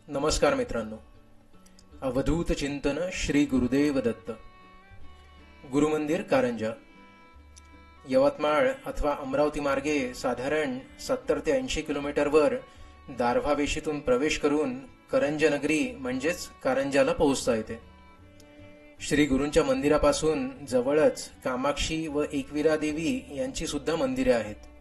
नमस्कार मित्रांनो. अवधूत चिंतन श्री गुरुदेव दत्त. गुरुमंदिर कारंजा. यवतमाळ अथवा अमरावती मार्गे साधारण 70 ते 80 किलोमीटरवर दारव्हा वेशीतून प्रवेश करून करंजनगरी म्हणजेच कारंजाला पोहोचता येते. श्री गुरूंच्या मंदिरापासून जवळच कामाक्षी व एकविरा देवी यांची सुद्धा मंदिरे आहेत.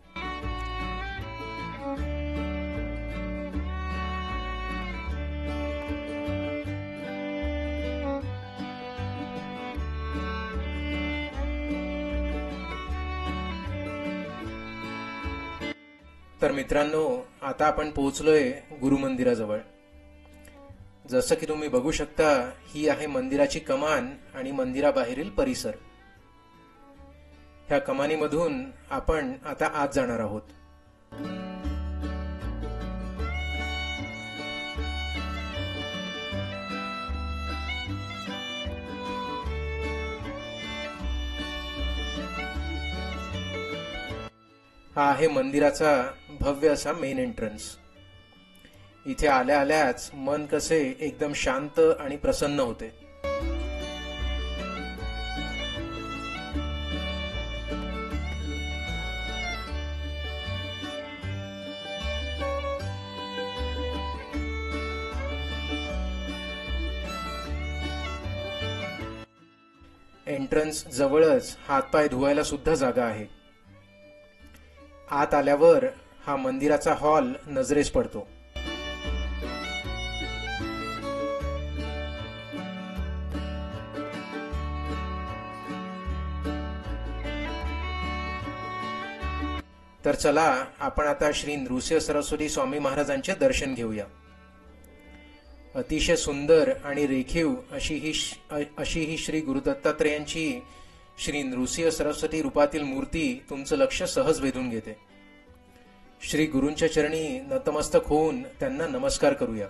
तर मित्रांनो, आता आपण पोहोचलोय गुरुमंदिराजवळ. जसं की तुम्ही बघू शकता, ही आहे मंदिराची कमान आणि मंदिराबाहेरील परिसर. ह्या कमानीमधून आपण आता आत जाणार आहोत. हा आहे मंदिराचा भव्य असा मेन एंट्रन्स. इथे आल्या आल्याच मन कसे एकदम शांत आणि प्रसन्न होते. एंट्रन्स जवळच हातपाय धुवायला सुद्धा जागा आहे. आत आल्यावर हा मंदिराचा हॉल नजरेस पडतो. तर चला, आपण आता श्री नृसिंह सरस्वती स्वामी महाराजांचे दर्शन घेऊया. अतिशय सुंदर आणि रेखीव अशी ही श्री गुरुदत्तात्रेयांची श्री नृसिंह सरस्वती रूपातील मूर्ती तुमचं लक्ष सहज वेधून घेते. श्री गुरूंच्या चरणी नतमस्तक होऊन त्यांना नमस्कार करूया.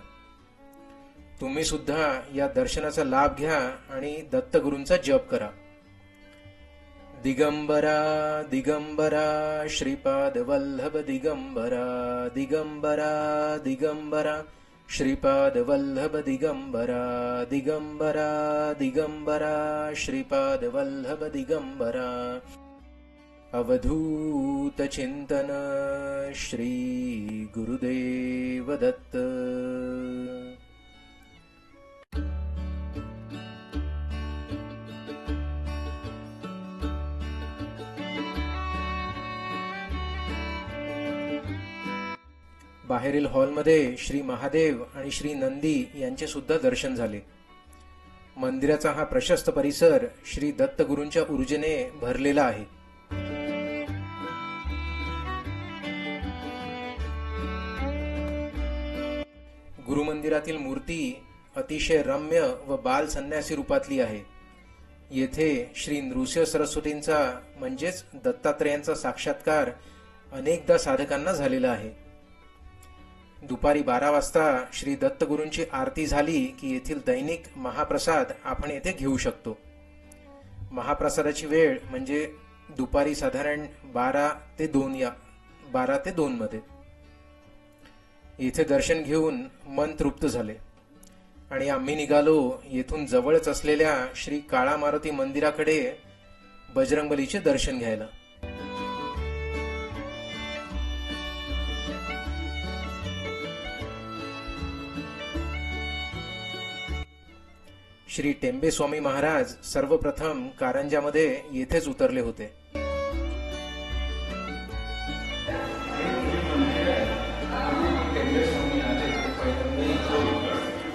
तुम्ही सुद्धा या दर्शनाचा लाभ घ्या आणि दत्तगुरूंचा जप करा. दिगंबरा दिगंबरा श्रीपाद वल्लभ दिगंबरा दिगंबरा दिगंबरा श्रीपाद वल्लभ दिगंबरा दिगंबरा दिगंबरा श्रीपाद वल्लभ दिगंबरा. अवधूत चिंतन श्री गुरुदेव दत्त. बाहेरील हॉलमध्ये श्री महादेव आणि श्री नंदी यांचे सुद्धा दर्शन झाले. मंदिराचा हा प्रशस्त परिसर श्री दत्तगुरूंच्या ऊर्जेने भरलेला आहे. गुरुमंदिरातील मूर्ती अतिशय रम्य व बाल संन्यासी रूपातली आहे. येथे श्री नृसिंह सरस्वतींचा म्हणजेच दत्तात्रेयांचा साक्षात्कार अनेकदा साधकांना झालेला आहे. दुपारी 12 वाजता श्री दत्तगुरूंची आरती झाली की येथील दैनिक महाप्रसाद आपण येथे घेऊ शकतो. महाप्रसादाची वेळ म्हणजे दुपारी साधारण 12 ते 2 मध्ये. येथे दर्शन घेऊन मन तृप्त झाले आणि आम्ही निघालो येथून जवळच असलेल्या श्री काळा मारुती मंदिराकडे बजरंगबलीचे दर्शन घ्यायला. श्री टेंबे स्वामी महाराज सर्वप्रथम कारंजामध्ये येथेच उतरले होते.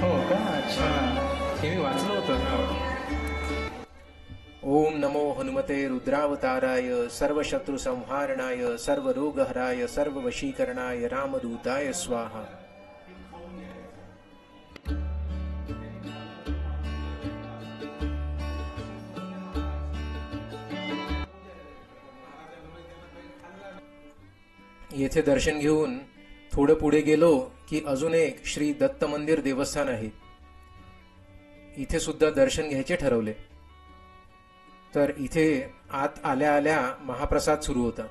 हो का? अच्छा, हे मी वाचलं होतं. ओम नमो हनुमते रुद्रावताराय सर्वशत्रु संहारणाय सर्वरोगहराय सर्ववशीकरणाय रामदूताय स्वाहा. येथे दर्शन घेऊन थोडं पुढे गेलो की अजून एक श्री दत्त मंदिर देवस्थान आहे. इथे सुद्धा दर्शन घ्यायचे ठरवले. तर इथे आत आल्या आल्या महाप्रसाद सुरू होता.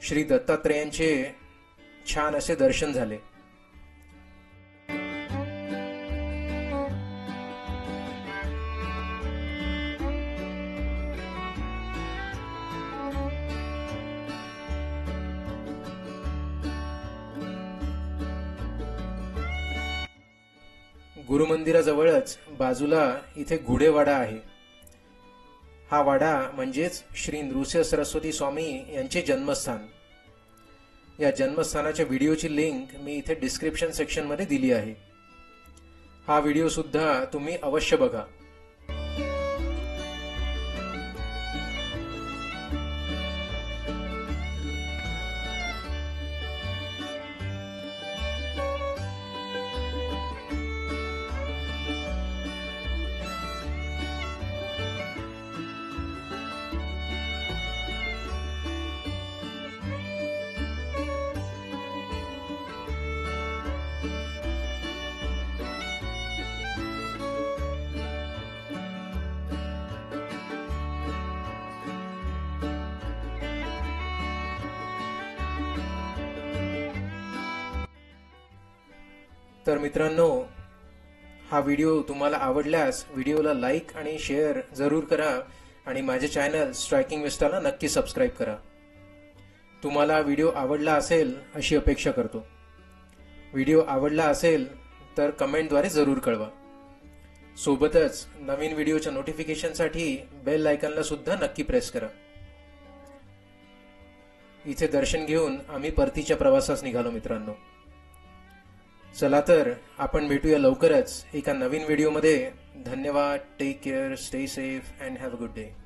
श्री दत्तात्रेयांचे छान असे दर्शन झाले. गुरुमंदिराजवळच बाजूला इथे घुडेवाडा आहे. हा वाडा म्हणजेच श्री नृसिंह सरस्वती स्वामी यांचे जन्मस्थान. या जन्मस्थानाच्या व्हिडिओची लिंक मी इथे डिस्क्रिप्शन सेक्शन मध्ये दिली आहे. हा व्हिडिओ सुद्धा तुम्ही अवश्य बघा. तर मित्रांनो, हा व्हिडिओ तुम्हाला आवडल्यास व्हिडिओला लाईक आणि शेअर जरूर करा आणि माझे चॅनल स्ट्रायकिंग विस्टाला नक्की सबस्क्राईब करा. तुम्हाला व्हिडिओ आवडला असेल अशी अपेक्षा करतो. व्हिडिओ आवडला असेल तर कमेंटद्वारे जरूर कळवा. सोबतच नवीन व्हिडिओच्या नोटिफिकेशनसाठी बेल आयकॉनला सुद्धा नक्की प्रेस करा. इथे दर्शन घेऊन आम्ही परतीच्या प्रवासास निघालो मित्रांनो. चला तर आपण भेटूया लवकरच एका नवीन व्हिडिओमध्ये. धन्यवाद. Take care, stay safe and have a good day.